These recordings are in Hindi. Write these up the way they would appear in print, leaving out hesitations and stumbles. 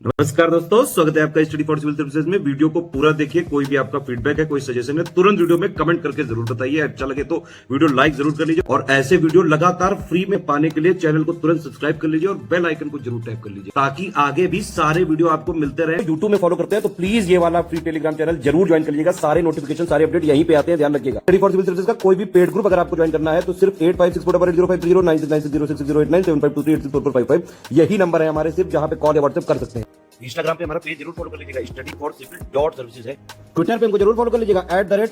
नमस्कार दोस्तों, स्वागत है आपका स्टडी फॉर सिविल सर्विसेज में। वीडियो को पूरा देखिए। कोई भी आपका फीडबैक है, कोई सजेशन है, तुरंत वीडियो में कमेंट करके जरूर बताइए। अच्छा लगे तो वीडियो लाइक जरूर कर लीजिए और ऐसे वीडियो लगातार फ्री में पाने के लिए चैनल को तुरंत सब्सक्राइब कर लीजिए और बेल आइकन को जरूर टैप कर लीजिए ताकि आगे भी सारे वीडियो आपको मिलते रहे। यूट्यूब में फॉलो करते हैं तो प्लीज ये वाला फ्री टेलीग्राम चैनल जरूर ज्वाइन कर लीजिएगा। सारे नोटिफिकेशन, सारे अपडेट यहीं पे आते हैं, ध्यान रखिएगा। स्टडी फॉर सिविल सर्विसेज का कोई भी पेड ग्रुप अगर आपको ज्वाइन करना है तो सिर्फ 856480560660897523864455 यही नंबर है हमारे, सिर्फ जहां पे कॉल या व्हाट्सएप कर सकते हैं। इंस्टाग्राम पे हमारा पेज जरूर फॉलो कर लीजिएगा, study for civil dot services है। ट्विटर पे हमको जरूर फॉलो कर लीजिएगा,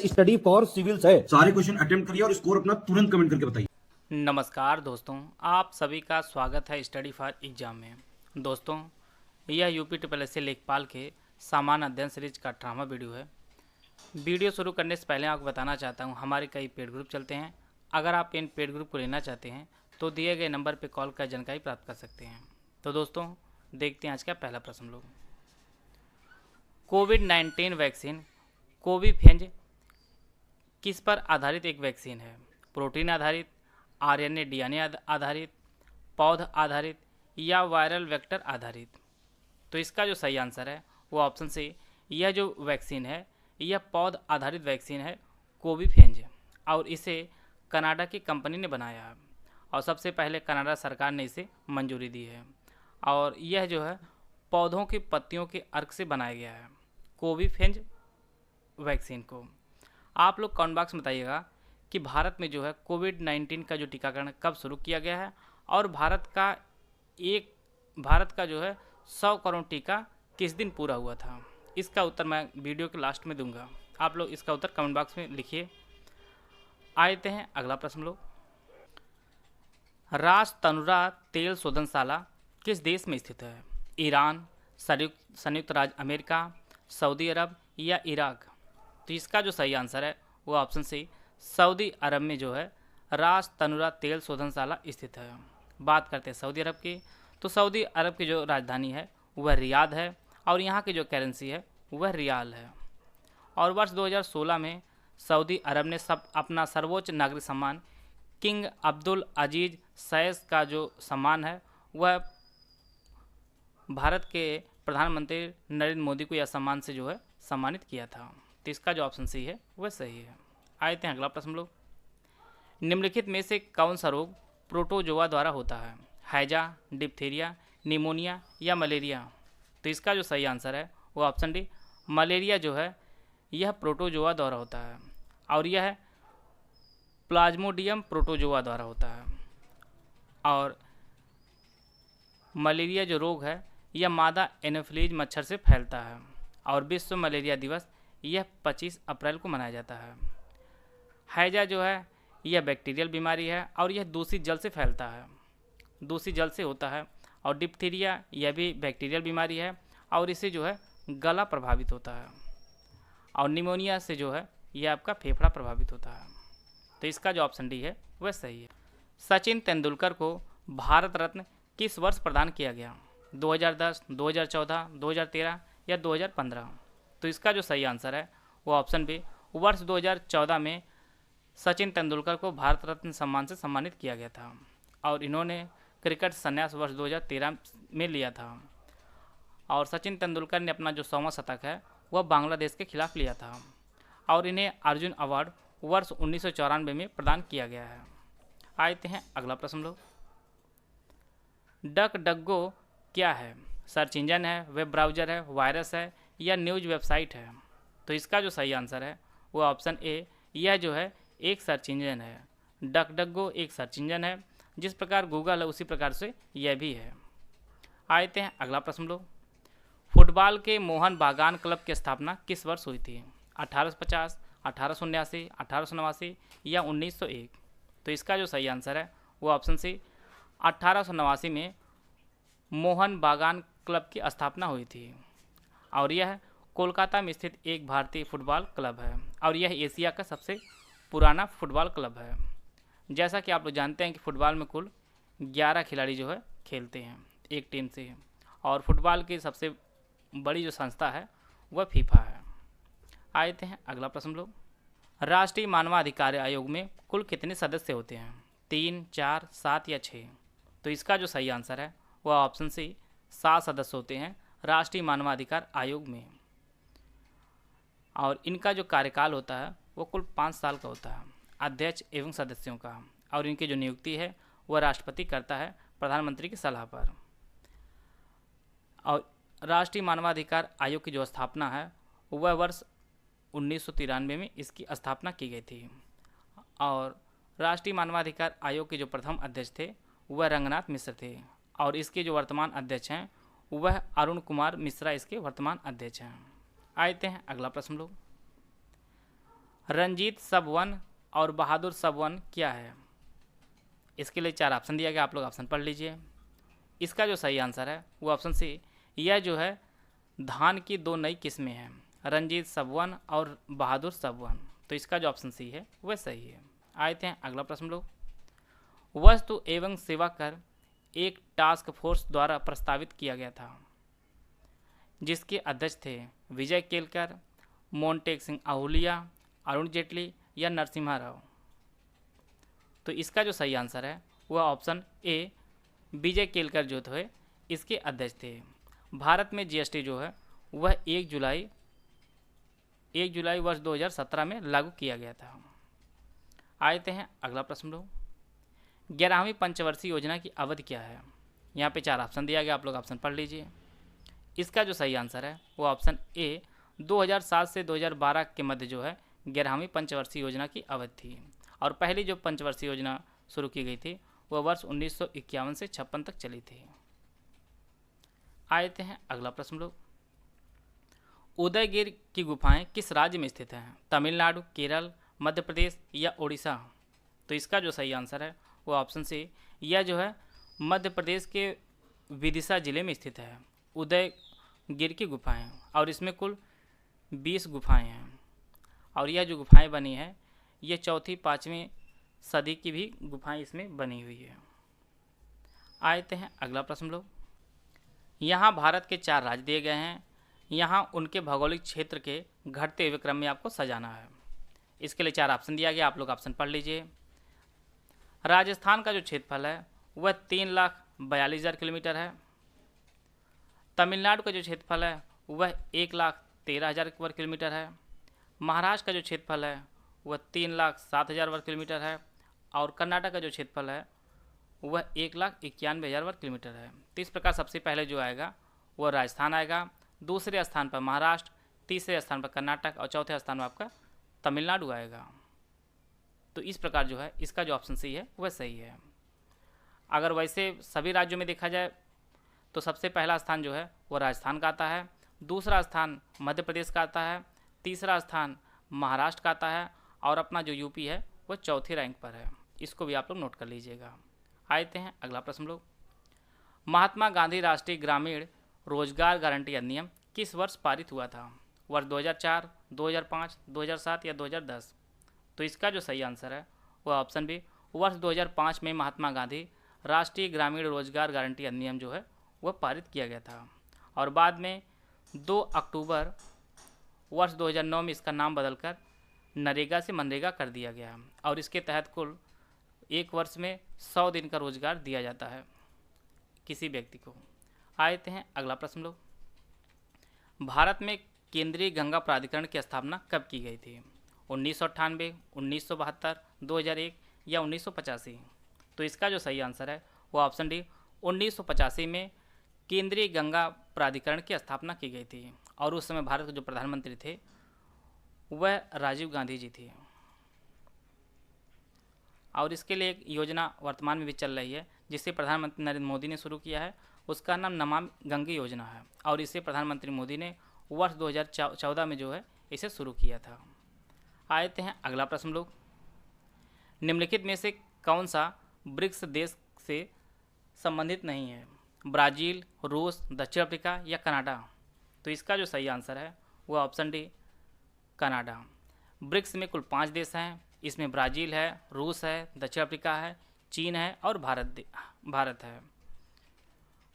@स्टडी फॉर सिविल्स है। सारे क्वेश्चन अटेम्प्ट करिए और स्कोर अपना तुरंत कमेंट करके बताइए। नमस्कार दोस्तों, आप सभी का स्वागत है स्टडी फॉर एग्जाम में। दोस्तों, यह यूपी ट्रिपल लेखपाल के सामान्य अध्ययन सीरीज का 18वां वीडियो है। वीडियो शुरू करने से पहले आपको बताना चाहता हूं, हमारे कई पेड ग्रुप चलते हैं। अगर आप इन पेड ग्रुप को लेना चाहते हैं तो दिए गए नंबर पर कॉल कर जानकारी प्राप्त कर सकते हैं। तो दोस्तों, देखते हैं आज का पहला प्रश्न लोग। कोविड-19 वैक्सीन कोविफेंज किस पर आधारित एक वैक्सीन है? प्रोटीन आधारित, आरएनए डीएनए आधारित, पौध आधारित या वायरल वेक्टर आधारित? तो इसका जो सही आंसर है वो ऑप्शन सी, यह जो वैक्सीन है यह पौध आधारित वैक्सीन है कोविफेंज, और इसे कनाडा की कंपनी ने बनाया है और सबसे पहले कनाडा सरकार ने इसे मंजूरी दी है। और यह जो है पौधों की पत्तियों के अर्क से बनाया गया है कोविफेंज वैक्सीन को। आप लोग कमेंट बॉक्स में बताइएगा कि भारत में जो है कोविड-19 का जो टीकाकरण कब शुरू किया गया है और भारत का जो है 100 करोड़ टीका किस दिन पूरा हुआ था। इसका उत्तर मैं वीडियो के लास्ट में दूंगा, आप लोग इसका उत्तर कमेंट बॉक्स में लिखिए। आते हैं अगला प्रश्न लोग। राज तनुरा तेल शोधनशाला किस देश में स्थित है? ईरान, संयुक्त राज्य अमेरिका, सऊदी अरब या इराक? तो इसका जो सही आंसर है वो ऑप्शन सी, सऊदी अरब में जो है राज तनुरा तेल शोधनशाला स्थित है। बात करते हैं सऊदी अरब की, तो सऊदी अरब की जो राजधानी है वह रियाद है और यहाँ की जो करेंसी है वह रियाल है। और वर्ष 2016 में सऊदी अरब ने अपना सर्वोच्च नागरिक सम्मान किंग अब्दुल अजीज सैस का जो सम्मान है वह भारत के प्रधानमंत्री नरेंद्र मोदी को यह सम्मान से जो है सम्मानित किया था। तो इसका जो ऑप्शन सी है वह सही है। आते हैं अगला प्रश्न लोग। निम्नलिखित में से कौन सा रोग प्रोटोजोआ द्वारा होता है? हैजा, डिप्थीरिया, निमोनिया या मलेरिया? तो इसका जो सही आंसर है वो ऑप्शन डी, मलेरिया जो है यह प्रोटोजोआ द्वारा होता है और यह प्लाज्मोडियम प्रोटोजोआ द्वारा होता है। और मलेरिया जो रोग है यह मादा एनोफिलीज मच्छर से फैलता है और विश्व मलेरिया दिवस यह 25 अप्रैल को मनाया जाता है। हैजा जो है यह बैक्टीरियल बीमारी है और यह दूषित जल से फैलता है, दूषित जल से होता है। और डिप्थीरिया यह भी बैक्टीरियल बीमारी है और इससे जो है गला प्रभावित होता है। और निमोनिया से जो है यह आपका फेफड़ा प्रभावित होता है। तो इसका जो ऑप्शन डी है वह सही है। सचिन तेंदुलकर को भारत रत्न किस वर्ष प्रदान किया गया? 2010, 2014, 2013 या 2015? तो इसका जो सही आंसर है वो ऑप्शन बी, वर्ष 2014 में सचिन तेंदुलकर को भारत रत्न सम्मान से सम्मानित किया गया था और इन्होंने क्रिकेट संन्यास वर्ष 2013 में लिया था। और सचिन तेंदुलकर ने अपना जो 100वां शतक है वह बांग्लादेश के खिलाफ लिया था और इन्हें अर्जुन अवार्ड वर्ष 1994 में प्रदान किया गया है। आते हैं अगला प्रश्न लोग। डक डगगो क्या है? सर्च इंजन है, वेब ब्राउज़र है, वायरस है या न्यूज वेबसाइट है? तो इसका जो सही आंसर है वो ऑप्शन ए, यह जो है एक सर्च इंजन है। डक डगगो एक सर्च इंजन है, जिस प्रकार गूगल है उसी प्रकार से यह भी है। आते हैं अगला प्रश्न लोग। फुटबॉल के मोहन बागान क्लब की स्थापना किस वर्ष हुई थी? 1850, 1879, 1889 या 1901? तो इसका जो सही आंसर है वो ऑप्शन सी, 1889 में मोहन बागान क्लब की स्थापना हुई थी और यह कोलकाता में स्थित एक भारतीय फुटबॉल क्लब है और यह एशिया का सबसे पुराना फुटबॉल क्लब है। जैसा कि आप लोग जानते हैं कि फुटबॉल में कुल 11 खिलाड़ी जो है खेलते हैं एक टीम से, और फुटबॉल की सबसे बड़ी जो संस्था है वह फीफा है। आते हैं अगला प्रश्न लोग। राष्ट्रीय मानवाधिकार आयोग में कुल कितने सदस्य होते हैं? 3, 4, 7 या 6? तो इसका जो सही आंसर है वह ऑप्शन सी, 7 सदस्य होते हैं राष्ट्रीय मानवाधिकार आयोग में। और इनका जो कार्यकाल होता है वो कुल 5 साल का होता है, अध्यक्ष एवं सदस्यों का। और इनकी जो नियुक्ति है वह राष्ट्रपति करता है प्रधानमंत्री की सलाह पर। और राष्ट्रीय मानवाधिकार आयोग की जो स्थापना है वह वर्ष 1993 में इसकी स्थापना की गई थी। और राष्ट्रीय मानवाधिकार आयोग के जो प्रथम अध्यक्ष थे वह रंगनाथ मिश्र थे। और इसके जो वर्तमान अध्यक्ष हैं वह अरुण कुमार मिश्रा इसके वर्तमान अध्यक्ष हैं। आते हैं अगला प्रश्न लोग। रंजीत सब वन और बहादुर सब वन क्या है? इसके लिए 4 ऑप्शन दिया गया, आप लोग ऑप्शन पढ़ लीजिए। इसका जो सही आंसर है वो ऑप्शन सी, यह जो है धान की 2 नई किस्में हैं, रंजीत सब वन और बहादुर सब वन। तो इसका जो ऑप्शन सी है वह सही है। आते हैं अगला प्रश्न लोग। वस्तु एवं सेवा कर एक टास्क फोर्स द्वारा प्रस्तावित किया गया था, जिसके अध्यक्ष थे विजय केलकर, मोंटेक सिंह आहूलिया, अरुण जेटली या नरसिम्हा राव। तो इसका जो सही आंसर है वह ऑप्शन ए, विजय केलकर जो थे इसके अध्यक्ष थे। भारत में जीएसटी जो है वह 1 जुलाई वर्ष 2017 में लागू किया गया था। आते हैं अगला प्रश्न लोग। 11वीं पंचवर्षीय योजना की अवधि क्या है? यहाँ पे 4 ऑप्शन दिया गया, आप लोग ऑप्शन पढ़ लीजिए। इसका जो सही आंसर है वो ऑप्शन ए, 2007 से 2012 के मध्य जो है 11वीं पंचवर्षीय योजना की अवधि थी। और पहली जो पंचवर्षीय योजना शुरू की गई थी वह वर्ष 1951 से 56 तक चली थी। आते हैं अगला प्रश्न लोग। उदयगिरि की गुफाएं किस राज्य में स्थित हैं? तमिलनाडु, केरल, मध्य प्रदेश या उड़ीसा? तो इसका जो सही आंसर है वो ऑप्शन सी, यह जो है मध्य प्रदेश के विदिशा जिले में स्थित है उदयगिरि की गुफाएं। और इसमें कुल 20 गुफाएं हैं। और यह जो गुफाएं बनी है ये 4वीं-5वीं सदी की भी गुफाएं इसमें बनी हुई है। आते हैं अगला प्रश्न लोग। यहाँ भारत के 4 राज्य दिए गए हैं, यहाँ उनके भौगोलिक क्षेत्र के घटते हुए क्रम में आपको सजाना है। इसके लिए 4 ऑप्शन दिया गया, आप लोग ऑप्शन पढ़ लीजिए। राजस्थान का जो क्षेत्रफल है वह 3,42,000 किलोमीटर है। तमिलनाडु का जो क्षेत्रफल है वह 1,13,000 वर्ग किलोमीटर है। महाराष्ट्र का जो क्षेत्रफल है वह 3,07,000 वर्ग किलोमीटर है। और कर्नाटक का जो क्षेत्रफल है वह 1,91,000 वर्ग किलोमीटर है। तो इस प्रकार सबसे पहले जो आएगा वह राजस्थान आएगा, दूसरे स्थान पर महाराष्ट्र, तीसरे स्थान पर कर्नाटक और चौथे स्थान पर आपका तमिलनाडु आएगा। तो इस प्रकार जो है इसका जो ऑप्शन सी है वह सही है। अगर वैसे सभी राज्यों में देखा जाए तो सबसे पहला स्थान जो है वह राजस्थान का आता है, दूसरा स्थान मध्य प्रदेश का आता है, तीसरा स्थान महाराष्ट्र का आता है और अपना जो यूपी है वह 4थी रैंक पर है। इसको भी आप लोग नोट कर लीजिएगा। आते हैं अगला प्रश्न लोग। महात्मा गांधी राष्ट्रीय ग्रामीण रोजगार गारंटी अधिनियम किस वर्ष पारित हुआ था? वर्ष 2004, 2005, 2007 या 2010? तो इसका जो सही आंसर है वह ऑप्शन बी, वर्ष 2005 में महात्मा गांधी राष्ट्रीय ग्रामीण रोजगार गारंटी अधिनियम जो है वह पारित किया गया था। और बाद में 2 अक्टूबर वर्ष 2009 में इसका नाम बदलकर नरेगा से मनरेगा कर दिया गया। और इसके तहत कुल 1 वर्ष में 100 दिन का रोजगार दिया जाता है किसी व्यक्ति को। आते हैं अगला प्रश्न लोग। भारत में केंद्रीय गंगा प्राधिकरण की स्थापना कब की गई थी? 1998, 1972, 2001 या 1985? तो इसका जो सही आंसर है वो ऑप्शन डी, 1985 में केंद्रीय गंगा प्राधिकरण की स्थापना की गई थी। और उस समय भारत के जो प्रधानमंत्री थे वह राजीव गांधी जी थे। और इसके लिए एक योजना वर्तमान में भी चल रही है जिसे प्रधानमंत्री नरेंद्र मोदी ने शुरू किया है, उसका नाम नमामि गंगे योजना है। और इसे प्रधानमंत्री मोदी ने वर्ष 2014 में जो है इसे शुरू किया था। आते हैं अगला प्रश्न लोग। निम्नलिखित में से कौन सा ब्रिक्स देश से संबंधित नहीं है? ब्राज़ील, रूस, दक्षिण अफ्रीका या कनाडा? तो इसका जो सही आंसर है वो ऑप्शन डी, कनाडा। ब्रिक्स में कुल 5 देश हैं। इसमें ब्राज़ील है, रूस है, दक्षिण अफ्रीका है, चीन है और भारत है।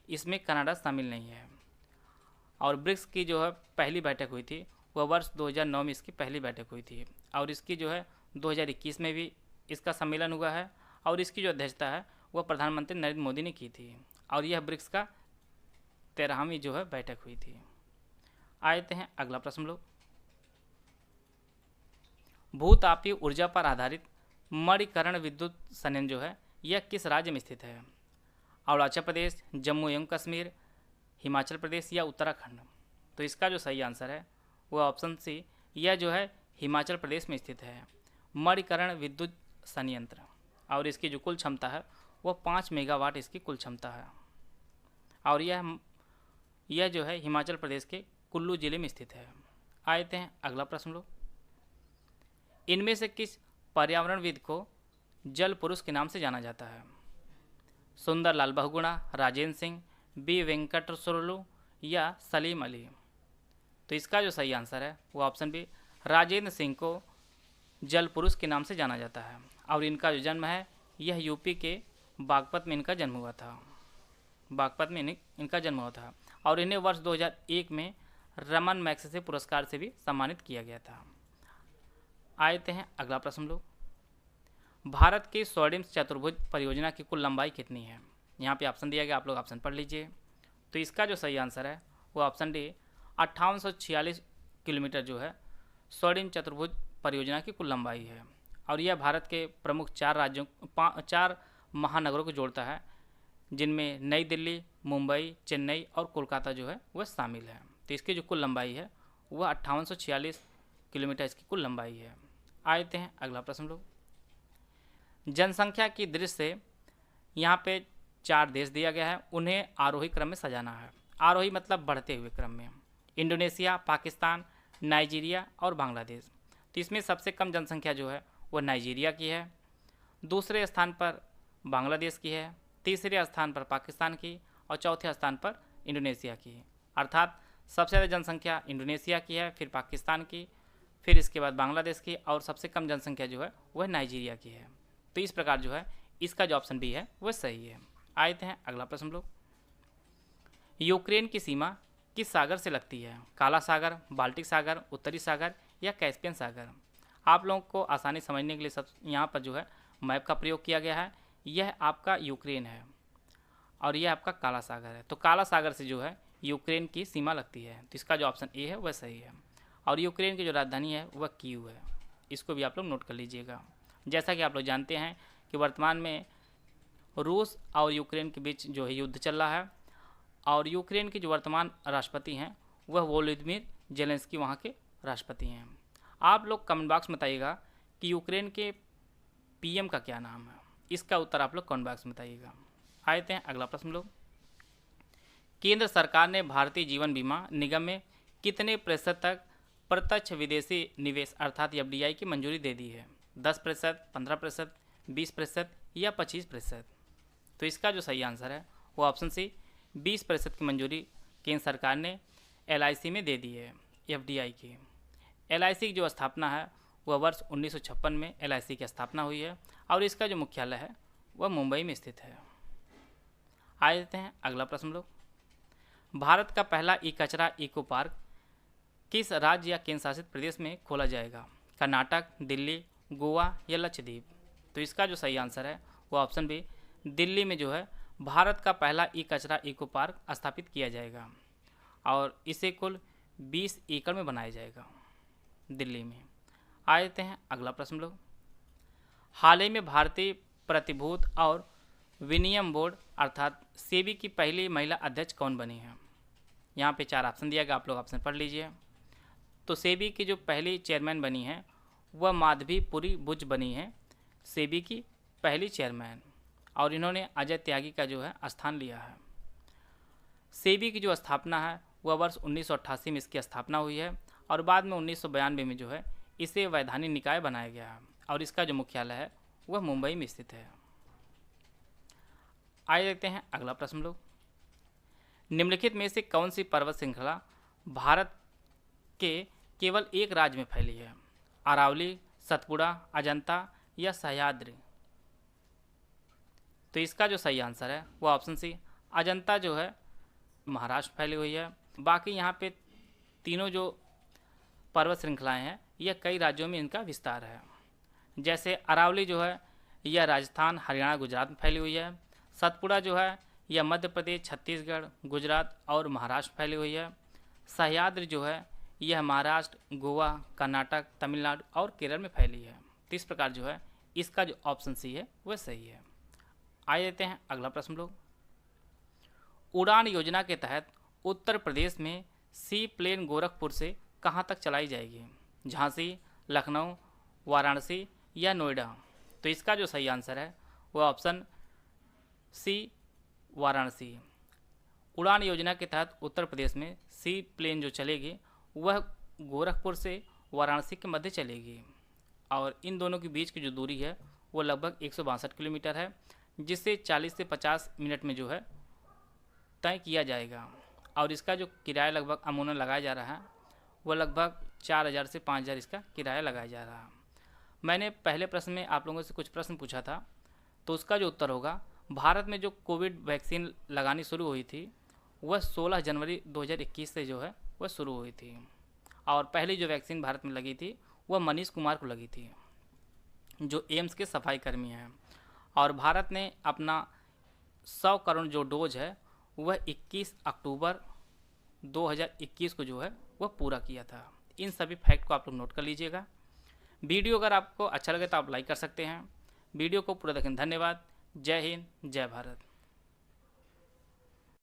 इसमें कनाडा शामिल नहीं है। और ब्रिक्स की जो है पहली बैठक हुई थी वह वर्ष 2009 में इसकी पहली बैठक हुई थी। और इसकी जो है 2021 में भी इसका सम्मेलन हुआ है। और इसकी जो अध्यक्षता है वह प्रधानमंत्री नरेंद्र मोदी ने की थी। और यह ब्रिक्स का 13वीं जो है बैठक हुई थी। आते हैं अगला प्रश्न लोग। भूतापीय ऊर्जा पर आधारित मणिकर्ण विद्युत संयंत्र जो है यह किस राज्य में स्थित है? अरुणाचल प्रदेश, जम्मू एवं कश्मीर, हिमाचल प्रदेश या उत्तराखंड? तो इसका जो सही आंसर है वह ऑप्शन सी, यह जो है हिमाचल प्रदेश में स्थित है मणिकर्ण विद्युत संयंत्र। और इसकी जो कुल क्षमता है वह 5 मेगावाट इसकी कुल क्षमता है। और यह जो है हिमाचल प्रदेश के कुल्लू जिले में स्थित है। आते हैं अगला प्रश्न लो। इनमें से किस पर्यावरणविद को जल पुरुष के नाम से जाना जाता है? सुंदरलाल बहुगुणा, राजेंद्र सिंह, बी वेंकटेश्वरलू या सलीम अली? तो इसका जो सही आंसर है वो ऑप्शन बी, राजेंद्र सिंह को जल पुरुष के नाम से जाना जाता है। और इनका जो जन्म है यह यूपी के बागपत में इनका जन्म हुआ था। बागपत में इनका जन्म हुआ था। और इन्हें वर्ष 2001 में रमन मैग्सेसे पुरस्कार से भी सम्मानित किया गया था। आते हैं अगला प्रश्न लोग। भारत की स्वर्णिम चतुर्भुज परियोजना की कुल लंबाई कितनी है? यहाँ पे ऑप्शन दिया गया, आप लोग ऑप्शन पढ़ लीजिए। तो इसका जो सही आंसर है वो ऑप्शन डी, 5846 किलोमीटर जो है स्वर्णिम चतुर्भुज परियोजना की कुल लंबाई है। और यह भारत के प्रमुख 4 महानगरों को जोड़ता है, जिनमें नई दिल्ली, मुंबई, चेन्नई और कोलकाता जो है वह शामिल है। तो इसकी जो कुल लंबाई है वह 5846 किलोमीटर इसकी कुल लंबाई है। आते हैं अगला प्रश्न लोग। जनसंख्या की दृष्टि से यहाँ पे 4 देश दिया गया है, उन्हें आरोही क्रम में सजाना है। आरोही मतलब बढ़ते हुए क्रम में। इंडोनेशिया, पाकिस्तान, नाइजीरिया और बांग्लादेश। तो इसमें सबसे कम जनसंख्या जो है वह नाइजीरिया की है, दूसरे स्थान पर बांग्लादेश की है, तीसरे स्थान पर पाकिस्तान की और चौथे स्थान पर इंडोनेशिया की है। अर्थात सबसे ज़्यादा जनसंख्या इंडोनेशिया की है, फिर पाकिस्तान की, फिर इसके बाद बांग्लादेश की, और सबसे कम जनसंख्या जो है वह नाइजीरिया की है। तो इस प्रकार जो है इसका जो ऑप्शन बी है वह सही है। आते हैं अगला प्रश्न लोग। यूक्रेन की सीमा किस सागर से लगती है? काला सागर, बाल्टिक सागर, उत्तरी सागर या कैस्पियन सागर? आप लोगों को आसानी समझने के लिए सब यहाँ पर जो है मैप का प्रयोग किया गया है। यह आपका यूक्रेन है और यह आपका काला सागर है। तो काला सागर से जो है यूक्रेन की सीमा लगती है। तो इसका जो ऑप्शन ए है वह सही है। और यूक्रेन की जो राजधानी है वह कीव है। इसको भी आप लोग नोट कर लीजिएगा। जैसा कि आप लोग जानते हैं कि वर्तमान में रूस और यूक्रेन के बीच जो है युद्ध चल रहा है, और यूक्रेन के जो वर्तमान राष्ट्रपति हैं वह वोलोदिमीर जेलेंस्की वहाँ के राष्ट्रपति हैं। आप लोग कमेंट बॉक्स में बताइएगा कि यूक्रेन के पीएम का क्या नाम है। इसका उत्तर आप लोग कमेंट बॉक्स में बताइएगा। आते हैं अगला प्रश्न लोग। केंद्र सरकार ने भारतीय जीवन बीमा निगम में कितने प्रतिशत तक प्रत्यक्ष विदेशी निवेश अर्थात एफडीआई की मंजूरी दे दी है? 10%, 15%, 20% या 25%? तो इसका जो सही आंसर है वो ऑप्शन सी, 20% की मंजूरी केंद्र सरकार ने एलआईसी में दे दी है, एफडीआई की। एलआईसी की जो स्थापना है वह वर्ष 1956 में एलआईसी की स्थापना हुई है और इसका जो मुख्यालय है वह मुंबई में स्थित है। आ जाते हैं अगला प्रश्न लोग। भारत का पहला ई कचरा इको पार्क किस राज्य या केंद्र शासित प्रदेश में खोला जाएगा? कर्नाटक, दिल्ली, गोवा या लक्षद्वीप? तो इसका जो सही आंसर है वो ऑप्शन बी, दिल्ली में जो है भारत का पहला ई कचरा इको पार्क स्थापित किया जाएगा और इसे कुल 20 एकड़ में बनाया जाएगा दिल्ली में। आ जाते हैं अगला प्रश्न लोग। हाल ही में भारतीय प्रतिभूत और विनियम बोर्ड अर्थात सेबी की पहली महिला अध्यक्ष कौन बनी है? यहाँ पे 4 ऑप्शन दिया गया, आप लोग ऑप्शन पढ़ लीजिए। तो सेबी की जो पहली चेयरमैन बनी है वह माधवीपुरी बुच बनी है सेबी की पहली चेयरमैन, और इन्होंने अजय त्यागी का जो है स्थान लिया है। सेबी की जो स्थापना है वह वर्ष 1988 में इसकी स्थापना हुई है और बाद में 1992 में जो है इसे वैधानिक निकाय बनाया गया है और इसका जो मुख्यालय है वह मुंबई में स्थित है। आइए देखते हैं अगला प्रश्न लोग। निम्नलिखित में से कौन सी पर्वत श्रृंखला भारत के केवल एक राज्य में फैली है? अरावली, सतपुड़ा, अजंता या सह्याद्री? तो इसका जो सही आंसर है वो ऑप्शन सी, अजंता जो है महाराष्ट्र फैली हुई है। बाकी यहाँ पे तीनों जो पर्वत श्रृंखलाएं हैं यह कई राज्यों में इनका विस्तार है। जैसे अरावली जो है यह राजस्थान, हरियाणा, गुजरात में फैली हुई है। सतपुड़ा जो है यह मध्य प्रदेश, छत्तीसगढ़, गुजरात और महाराष्ट्र में फैली हुई है। सह्याद्री जो है यह महाराष्ट्र, गोवा, कर्नाटक, तमिलनाडु और केरल में फैली है। तो इस प्रकार जो है इसका जो ऑप्शन सी है वह सही है। आइए देते हैं अगला प्रश्न लोग। उड़ान योजना के तहत उत्तर प्रदेश में सी प्लेन गोरखपुर से कहाँ तक चलाई जाएगी? झांसी, लखनऊ, वाराणसी या नोएडा? तो इसका जो सही आंसर है वह ऑप्शन सी वाराणसी। उड़ान योजना के तहत उत्तर प्रदेश में सी प्लेन जो चलेगी वह गोरखपुर से वाराणसी के मध्य चलेगी और इन दोनों के बीच की जो दूरी है वो लगभग 162 किलोमीटर है, जिससे 40 से 50 मिनट में जो है तय किया जाएगा। और इसका जो किराया लगभग अमूमन लगाया जा रहा है वो लगभग 4000 से 5000 इसका किराया लगाया जा रहा है। मैंने पहले प्रश्न में आप लोगों से कुछ प्रश्न पूछा था, तो उसका जो उत्तर होगा, भारत में जो कोविड वैक्सीन लगानी शुरू हुई थी वह 16 जनवरी 2021 से जो है वह शुरू हुई थी और पहली जो वैक्सीन भारत में लगी थी वह मनीष कुमार को लगी थी जो एम्स के सफाई कर्मी हैं। और भारत ने अपना 100 करोड़ जो डोज है वह 21 अक्टूबर 2021 को जो है वह पूरा किया था। इन सभी फैक्ट को आप लोग नोट कर लीजिएगा। वीडियो अगर आपको अच्छा लगे तो आप लाइक कर सकते हैं। वीडियो को पूरा देखें। धन्यवाद। जय हिंद, जय भारत।